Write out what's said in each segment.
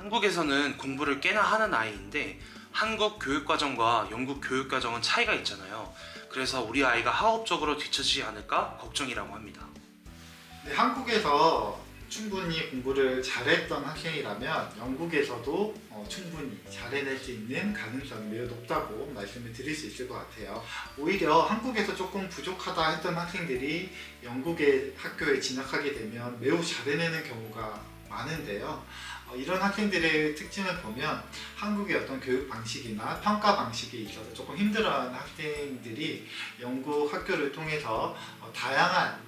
한국에서는 공부를 꽤나 하는 아이인데 한국 교육과정과 영국 교육과정은 차이가 있잖아요. 그래서 우리 아이가 학업적으로 뒤처지지 않을까 걱정이라고 합니다. 네, 한국에서 충분히 공부를 잘했던 학생이라면 영국에서도 충분히 잘해낼 수 있는 가능성이 매우 높다고 말씀을 드릴 수 있을 것 같아요. 오히려 한국에서 조금 부족하다 했던 학생들이 영국의 학교에 진학하게 되면 매우 잘해내는 경우가 많은데요. 이런 학생들의 특징을 보면 한국의 어떤 교육 방식이나 평가 방식에 있어서 조금 힘들어하는 학생들이 영국 학교를 통해서 다양한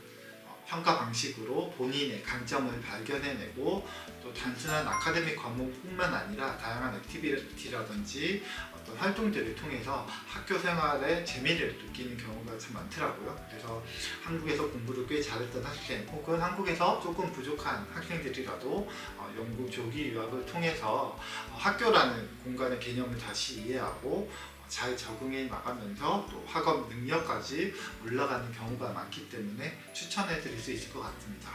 평가 방식으로 본인의 강점을 발견해내고 또 단순한 아카데믹 과목뿐만 아니라 다양한 액티비티라든지 어떤 활동들을 통해서 학교 생활에 재미를 느끼는 경우가 참 많더라고요. 그래서 한국에서 공부를 꽤 잘했던 학생 혹은 한국에서 조금 부족한 학생들이라도 영국 조기 유학을 통해서 학교라는 공간의 개념을 다시 이해하고 잘 적응해 나가면서 또 학업 능력까지 올라가는 경우가 많기 때문에 추천해 드릴 수 있을 것 같습니다.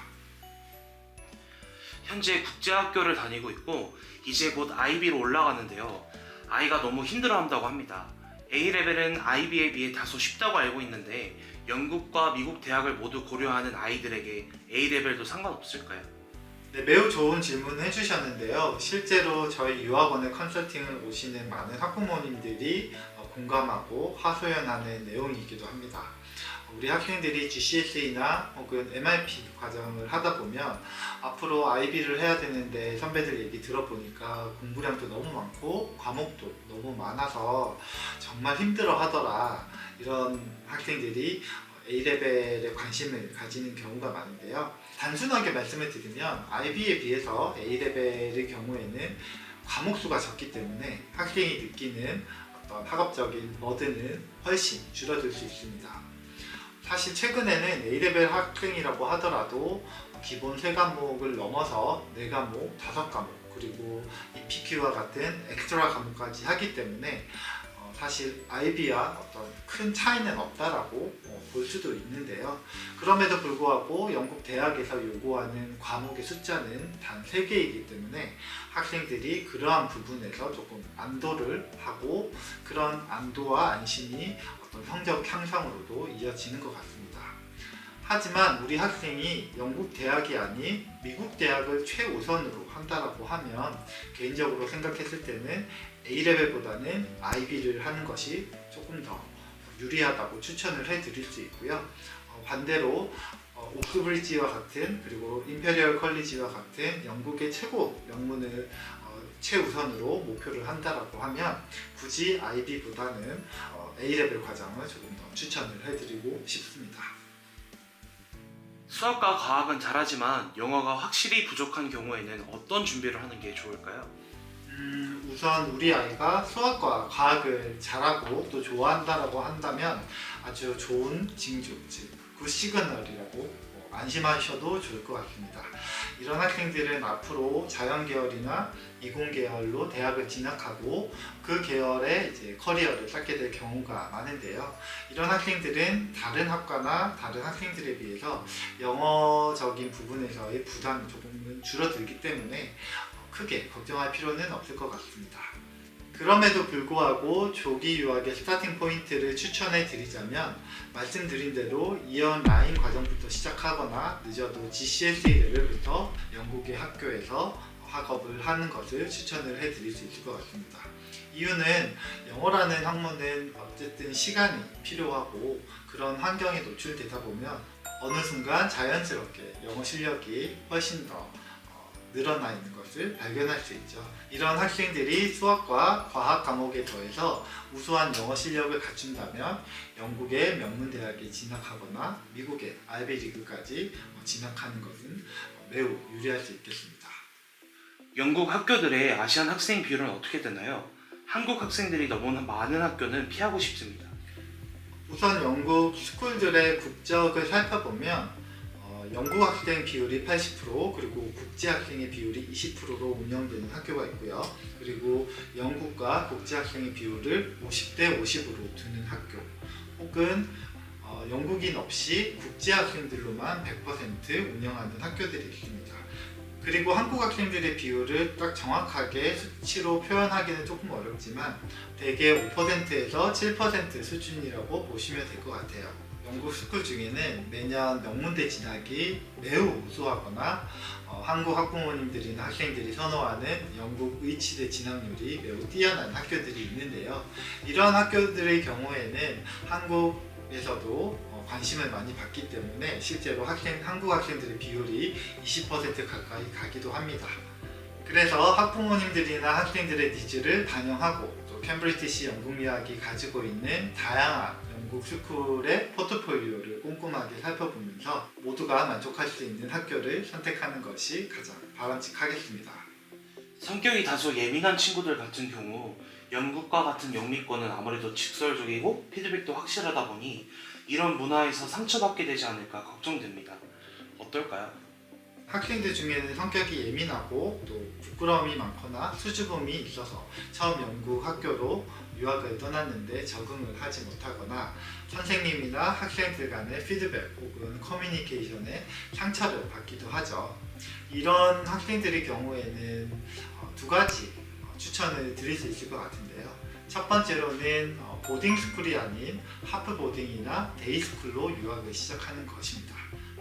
현재 국제학교를 다니고 있고 이제 곧 IB로 올라가는데요. 아이가 너무 힘들어한다고 합니다. A레벨은 IB에 비해 다소 쉽다고 알고 있는데 영국과 미국 대학을 모두 고려하는 아이들에게 A레벨도 상관없을까요? 네, 매우 좋은 질문을 해주셨는데요. 실제로 저희 유학원에 컨설팅을 오시는 많은 학부모님들이 공감하고 하소연하는 내용이기도 합니다. 우리 학생들이 GCSE나 혹은 MRP 과정을 하다 보면 앞으로 IB를 해야 되는데 선배들 얘기 들어보니까 공부량도 너무 많고 과목도 너무 많아서 정말 힘들어 하더라. 이런 학생들이 A레벨에 관심을 가지는 경우가 많은데요. 단순하게 말씀을 드리면 IB에 비해서 A레벨의 경우에는 과목 수가 적기 때문에 학생이 느끼는 어떤 학업적인 버든은 훨씬 줄어들 수 있습니다. 사실 최근에는 A레벨 학생이라고 하더라도 기본 3과목을 넘어서 4과목, 5과목 그리고 EPQ와 같은 엑스트라 과목까지 하기 때문에 사실 IB와 어떤 큰 차이는 없다라고 볼 수도 있는데요. 그럼에도 불구하고 영국 대학에서 요구하는 과목의 숫자는 단 3개이기 때문에 학생들이 그러한 부분에서 조금 안도를 하고 그런 안도와 안심이 어떤 성적 향상으로도 이어지는 것 같습니다. 하지만 우리 학생이 영국 대학이 아닌 미국 대학을 최우선으로 한다라고 하면 개인적으로 생각했을 때는 A레벨보다는 IB를 하는 것이 조금 더 유리하다고 추천을 해드릴 수 있고요. 반대로 오크브리지와 같은 그리고 임페리얼 컬리지와 같은 영국의 최고 명문을 최우선으로 목표를 한다라고 하면 굳이 IB보다는 A레벨 과정을 조금 더 추천을 해드리고 싶습니다. 수학과 과학은 잘하지만 영어가 확실히 부족한 경우에는 어떤 준비를 하는 게 좋을까요? 우선 우리 아이가 수학과 과학을 잘하고 또 좋아한다라고 한다면 아주 좋은 징조, 즉 굿 시그널이라고 안심하셔도 좋을 것 같습니다. 이런 학생들은 앞으로 자연 계열이나 이공 계열로 대학을 진학하고 그 계열의 이제 커리어를 쌓게 될 경우가 많은데요. 이런 학생들은 다른 학과나 다른 학생들에 비해서 영어적인 부분에서의 부담이 조금은 줄어들기 때문에 크게 걱정할 필요는 없을 것 같습니다. 그럼에도 불구하고 조기 유학의 스타팅 포인트를 추천해 드리자면 말씀드린 대로 이언 라인 과정부터 시작하거나 늦어도 GCSE 레벨부터 영국의 학교에서 학업을 하는 것을 추천을 해 드릴 수 있을 것 같습니다. 이유는 영어라는 학문은 어쨌든 시간이 필요하고 그런 환경에 노출되다 보면 어느 순간 자연스럽게 영어 실력이 훨씬 더 늘어나 있는 것을 발견할 수 있죠. 이런 학생들이 수학과 과학 과목에 더해서 우수한 영어 실력을 갖춘다면 영국의 명문대학에 진학하거나 미국의 아이비리그까지 진학하는 것은 매우 유리할 수 있겠습니다. 영국 학교들의 아시안 학생 비율은 어떻게 되나요? 한국 학생들이 너무 많은 학교는 피하고 싶습니다. 우선 영국 스쿨들의 국적을 살펴보면 영국 학생 비율이 80% 그리고 국제 학생의 비율이 20%로 운영되는 학교가 있고요. 그리고 영국과 국제 학생의 비율을 50대 50으로 두는 학교 혹은 영국인 없이 국제 학생들로만 100% 운영하는 학교들이 있습니다. 그리고 한국 학생들의 비율을 딱 정확하게 수치로 표현하기는 조금 어렵지만 대개 5%에서 7% 수준이라고 보시면 될 것 같아요. 영국 스쿨 중에는 매년 명문대 진학이 매우 우수하거나 한국 학부모님들이나 학생들이 선호하는 영국 의치대 진학률이 매우 뛰어난 학교들이 있는데요. 이러한 학교들의 경우에는 한국에서도 관심을 많이 받기 때문에 실제로 한국 학생들의 비율이 20% 가까이 가기도 합니다. 그래서 학부모님들이나 학생들의 니즈를 반영하고 또 캠브리티시 영국유학이 가지고 있는 다양한 영국 스쿨의 포트폴리오를 꼼꼼하게 살펴보면서 모두가 만족할 수 있는 학교를 선택하는 것이 가장 바람직하겠습니다. 성격이 다소 예민한 친구들 같은 경우 영국과 같은 영미권은 아무래도 직설적이고 피드백도 확실하다 보니 이런 문화에서 상처받게 되지 않을까 걱정됩니다. 어떨까요? 학생들 중에는 성격이 예민하고 또 부끄러움이 많거나 수줍음이 있어서 처음 영국 학교로 유학을 떠났는데 적응을 하지 못하거나 선생님이나 학생들 간의 피드백 혹은 커뮤니케이션에 상처를 받기도 하죠. 이런 학생들의 경우에는 두 가지 추천을 드릴 수 있을 것 같은데요. 첫 번째로는 보딩스쿨이 아닌 하프보딩이나 데이스쿨로 유학을 시작하는 것입니다.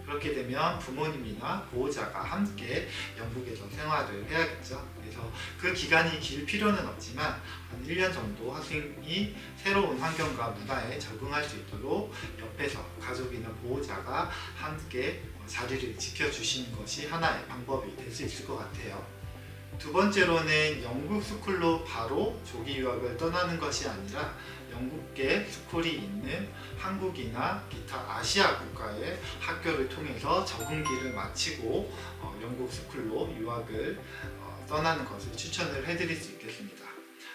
그렇게 되면 부모님이나 보호자가 함께 영국에서 생활을 해야겠죠. 그래서 그 기간이 길 필요는 없지만 한 1년 정도 학생이 새로운 환경과 문화에 적응할 수 있도록 옆에서 가족이나 보호자가 함께 자리를 지켜주시는 것이 하나의 방법이 될 수 있을 것 같아요. 두 번째로는 영국 스쿨로 바로 조기 유학을 떠나는 것이 아니라 영국계 스쿨이 있는 한국이나 기타 아시아 국가의 학교를 통해서 적응기를 마치고 영국 스쿨로 유학을 떠나는 것을 추천을 해드릴 수 있겠습니다.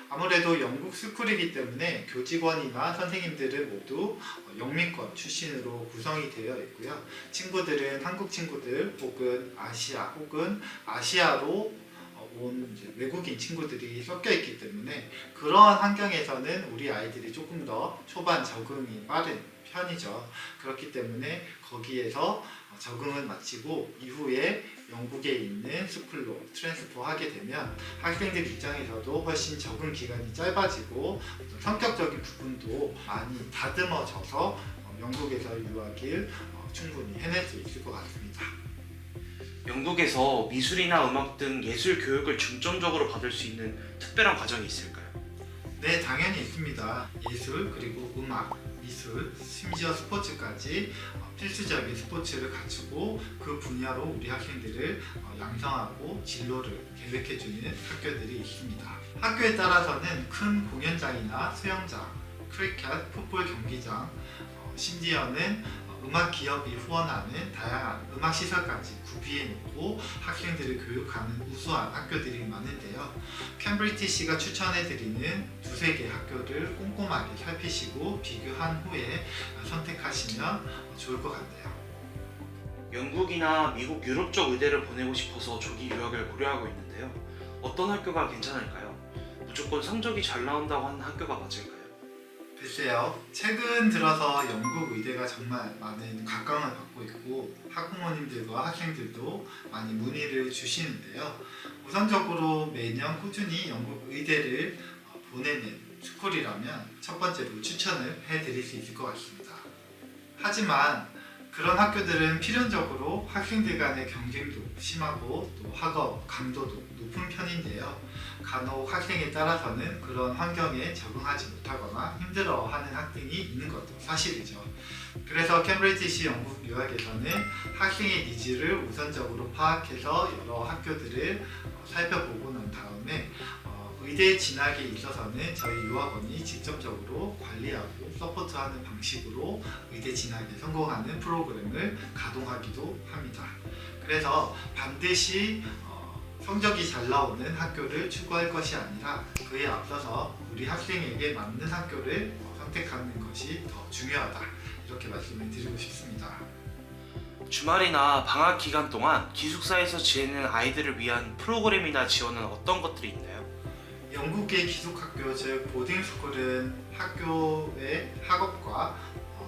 아무래도 영국 스쿨이기 때문에 교직원이나 선생님들은 모두 영미권 출신으로 구성이 되어 있고요. 친구들은 한국 친구들 혹은 아시아 혹은 아시아로 온 외국인 친구들이 섞여 있기 때문에 그러한 환경에서는 우리 아이들이 조금 더 초반 적응이 빠른 편이죠. 그렇기 때문에 거기에서 적응을 마치고 이후에 영국에 있는 스쿨로 트랜스퍼 하게 되면 학생들 입장에서도 훨씬 적응 기간이 짧아지고 성격적인 부분도 많이 다듬어져서 영국에서 유학을 충분히 해낼 수 있을 것 같습니다. 영국에서 미술이나 음악 등 예술 교육을 중점적으로 받을 수 있는 특별한 과정이 있을까요? 네, 당연히 있습니다. 예술, 그리고 음악, 미술, 심지어 스포츠까지 필수적인 스포츠를 갖추고 그 분야로 우리 학생들을 양성하고 진로를 계획해주는 학교들이 있습니다. 학교에 따라서는 큰 공연장이나 수영장, 크리켓, 풋볼 경기장, 심지어는 음악 기업이 후원하는 다양한 음악 시설까지 구비해 놓고 학생들을 교육하는 우수한 학교들이 많은데요. 캠브리티시가 추천해드리는 두세 개 학교를 꼼꼼하게 살피시고 비교한 후에 선택하시면 좋을 것 같네요. 영국이나 미국, 유럽 쪽 의대를 보내고 싶어서 조기 유학을 고려하고 있는데요. 어떤 학교가 괜찮을까요? 무조건 성적이 잘 나온다고 하는 학교가 맞을까요? 글쎄요, 최근 들어서 영국 의대가 정말 많은 각광을 받고 있고 학부모님들과 학생들도 많이 문의를 주시는데요. 우선적으로 매년 꾸준히 영국 의대를 보내는 스쿨이라면 첫 번째로 추천을 해드릴 수 있을 것 같습니다. 하지만 그런 학교들은 필연적으로 학생들 간의 경쟁도 심하고 또 학업 강도도 높은 편인데요. 간혹 학생에 따라서는 그런 환경에 적응하지 못하거나 힘들어하는 학생이 있는 것도 사실이죠. 그래서 캠브리지시 영국 유학에서는 학생의 니즈를 우선적으로 파악해서 여러 학교들을 살펴보고 난 다음에 의대 진학에 있어서는 저희 유학원이 직접적으로 관리하고 서포트하는 방식으로 의대 진학에 성공하는 프로그램을 가동하기도 합니다. 그래서 반드시 성적이 잘 나오는 학교를 추구할 것이 아니라 그에 앞서서 우리 학생에게 맞는 학교를 선택하는 것이 더 중요하다, 이렇게 말씀을 드리고 싶습니다. 주말이나 방학 기간 동안 기숙사에서 지내는 아이들을 위한 프로그램이나 지원은 어떤 것들이 있나요? 영국의 기숙학교, 즉 보딩스쿨은 학교의 학업과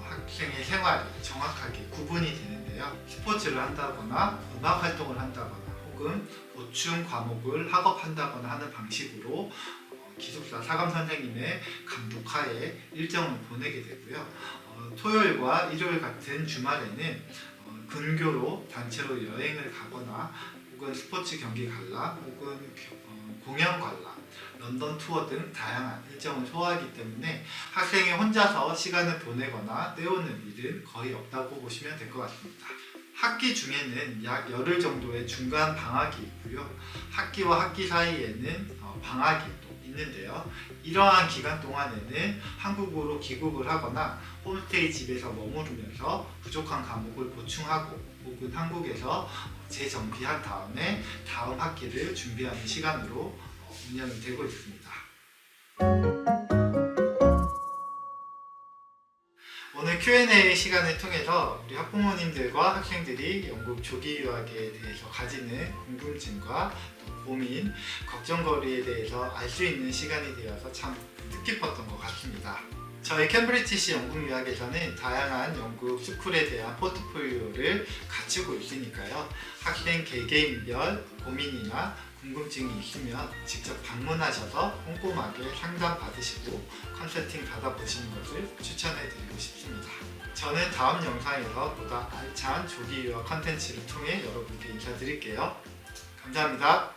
학생의 생활이 정확하게 구분이 되는데요. 스포츠를 한다거나 음악 활동을 한다거나 혹은 보충 과목을 학업한다거나 하는 방식으로 기숙사 사감 선생님의 감독하에 일정을 보내게 되고요. 토요일과 일요일 같은 주말에는 근교로 단체로 여행을 가거나 혹은 스포츠 경기 관람 혹은 공연 관람, 런던 투어 등 다양한 일정을 소화하기 때문에 학생이 혼자서 시간을 보내거나 때우는 일은 거의 없다고 보시면 될 것 같습니다. 학기 중에는 약 열흘 정도의 중간 방학이 있고요. 학기와 학기 사이에는 방학이 또 있는데요. 이러한 기간 동안에는 한국으로 귀국을 하거나 홈스테이 집에서 머무르면서 부족한 과목을 보충하고 혹은 한국에서 재정비한 다음에 다음 학기를 준비하는 시간으로 운영이 되고 있습니다. 오늘 Q&A 시간을 통해서 우리 학부모님들과 학생들이 영국 조기 유학에 대해서 가지는 궁금증과 고민, 걱정거리에 대해서 알 수 있는 시간이 되어서 참 뜻깊었던 것 같습니다. 저희 캠브리티시 영국 유학에서는 다양한 영국 스쿨에 대한 포트폴리오를 갖추고 있으니까요. 학생 개개인별 고민이나 궁금증이 있으면 직접 방문하셔서 꼼꼼하게 상담 받으시고 컨설팅 받아보시는 것을 추천해 드리고 싶습니다. 저는 다음 영상에서 보다 알찬 조기 유학 컨텐츠를 통해 여러분께 인사드릴게요. 감사합니다.